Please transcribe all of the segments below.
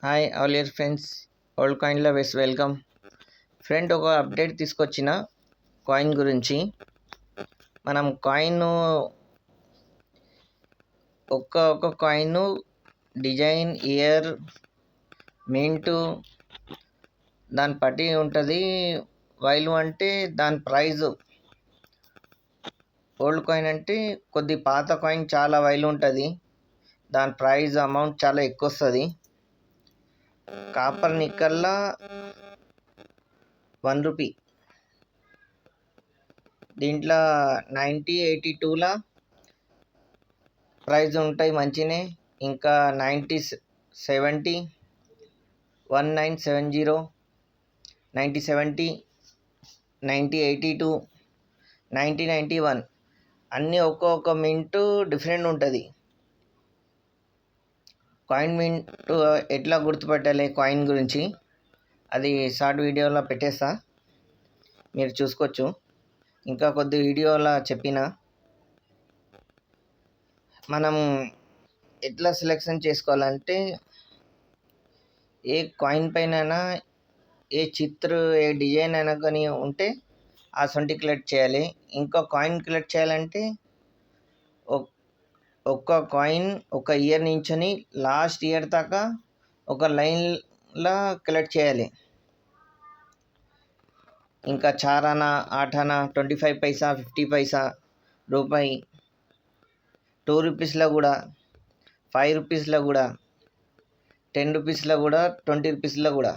Hi all year friends, old coin lovers welcome. Friend, ఒక update తీసుకొచ్చిన coin గురించి. మనం కాయిన్ ఒక్క కాయిన్ డిజైన్, ఇయర్, మింట్ దాన్ని బట్టి ఉంటుంది. వైలు అంటే దాని ప్రైజ్. ఓల్డ్ కాయిన్ అంటే కొద్ది పాత కాయిన్ చాలా వైలు ఉంటుంది, దాని ప్రైజ్ అమౌంట్ చాలా ఎక్కువ వస్తుంది. కాపర్ నిక్కల్లా 1 రూపీ, దీంట్లో 9082లా ప్రైజ్ ఉంటాయి మంచినే. ఇంకా 9070, 1970, 9070, 9082, 9091 అన్నీ ఒక్కొక్క మింట్ డిఫరెంట్ ఉంటుంది. కాయిన్ మింట్ ఎట్లా గుర్తుపట్టాలి కాయిన్ గురించి, అది షార్ట్ వీడియోలో పెట్టేస్తా, మీరు చూసుకోవచ్చు. ఇంకా కొద్ది వీడియోలో చెప్పిన మనం ఎట్లా సెలెక్షన్ చేసుకోవాలంటే, ఏ కాయిన్ పైన ఏ ఏ డిజైన్ అయినా కానీ ఉంటే ఆ సొంటి కలెక్ట్ చేయాలి. ఇంకో కాయిన్ కలెక్ట్ చేయాలంటే ఒక్క కాయిన్ ఒక ఇయర్ నుంచొని లాస్ట్ ఇయర్ దాకా ఒక లైన్లో కలెక్ట్ చేయాలి. ఇంకా 4 ఆనా, 8 ఆనా, 25 పైసా, 50 పైసా, రూపాయి, 2 రూపీస్లో కూడా, 5 రూపీస్లో కూడా, 10 రూపీస్లో కూడా, 20 రూపీస్లో కూడా.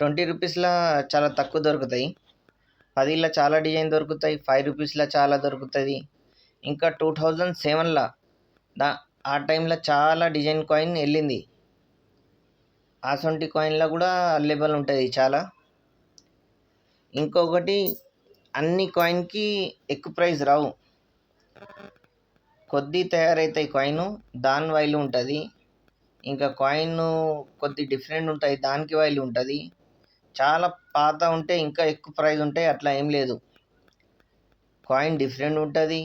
20 రూపీస్లో చాలా తక్కువ దొరుకుతాయి, 10లో చాలా డిజైన్ దొరుకుతాయి, 5 రూపీస్లో చాలా దొరుకుతుంది. ఇంకా 2007లో ఆ టైంలో చాలా డిజైన్ కాయిన్ వెళ్ళింది. అసొంటి కాయిన్లో కూడా అవైలబుల్ ఉంటుంది చాలా. ఇంకొకటి, అన్ని కాయిన్కి ఎక్కువ ప్రైస్ రావు, కొద్ది తయారవుతాయి కాయిన్, దాని వాల్యూ ఉంటుంది. ఇంకా కాయిన్ కొద్ది డిఫరెంట్ ఉంటాయి, దానికి వాల్యూ ఉంటుంది. చాలా పాత ఉంటే ఇంకా ఎక్కువ ప్రైస్ ఉంటాయి, అట్లా ఏం లేదు. కాయిన్ డిఫరెంట్ ఉంటుంది,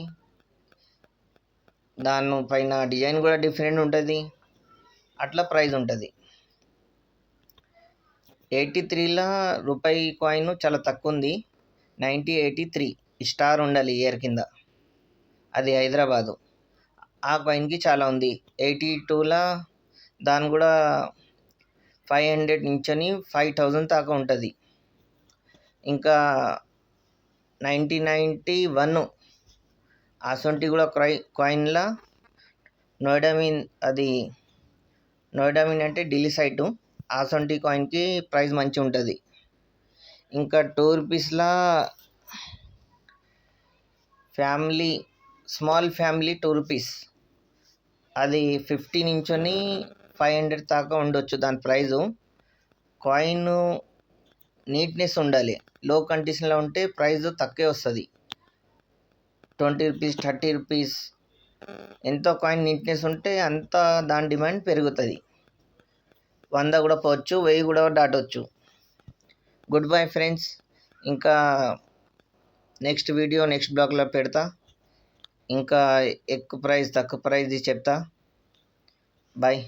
దానిపైన డిజైన్ కూడా డిఫరెంట్ ఉంటుంది, అట్లా ప్రైస్ ఉంటుంది. 83లో రూపాయి కాయిన్ చాలా తక్కువ ఉంది, 9083 స్టార్ ఉండాలి ఇయర్ కింద, అది హైదరాబాదు. ఆ కాయిన్కి చాలా ఉంది. 82లో దాని కూడా 500 నుంచి 5000 దాకా ఉంటుంది. ఇంకా 1991 అసొంటి కూడా కాయిన్లా నోయిడామిన్ అంటే ఢిల్లీ సైటు, అసొంటి కాయిన్కి ప్రైస్ మంచిగా ఉంటుంది. ఇంకా 2 రూపీస్లా స్మాల్ ఫ్యామిలీ 2 రూపీస్, అది 50 నుంచి 500 దాకా ఉండొచ్చు దాని ప్రైజు. కాయిన్ నీట్నెస్ ఉండాలి, లో కండిషన్లో ఉంటే ప్రైస్ తక్కువే వస్తుంది. 20 రూపీస్, 30 రూపీస్, ఎంతో కాయిన్ నీట్నెస్ ఉంటే అంత దాని డిమాండ్ పెరుగుతుంది. 100 కూడా పోవచ్చు, 1000 కూడా దాటవచ్చు. Goodbye friends. ఇంకా నెక్స్ట్ వీడియో నెక్స్ట్ బ్లాగ్లో పెడతా, ఇంకా ఎక్కువ ప్రైస్ తక్కువ ప్రైస్ చెప్తా. బాయ్.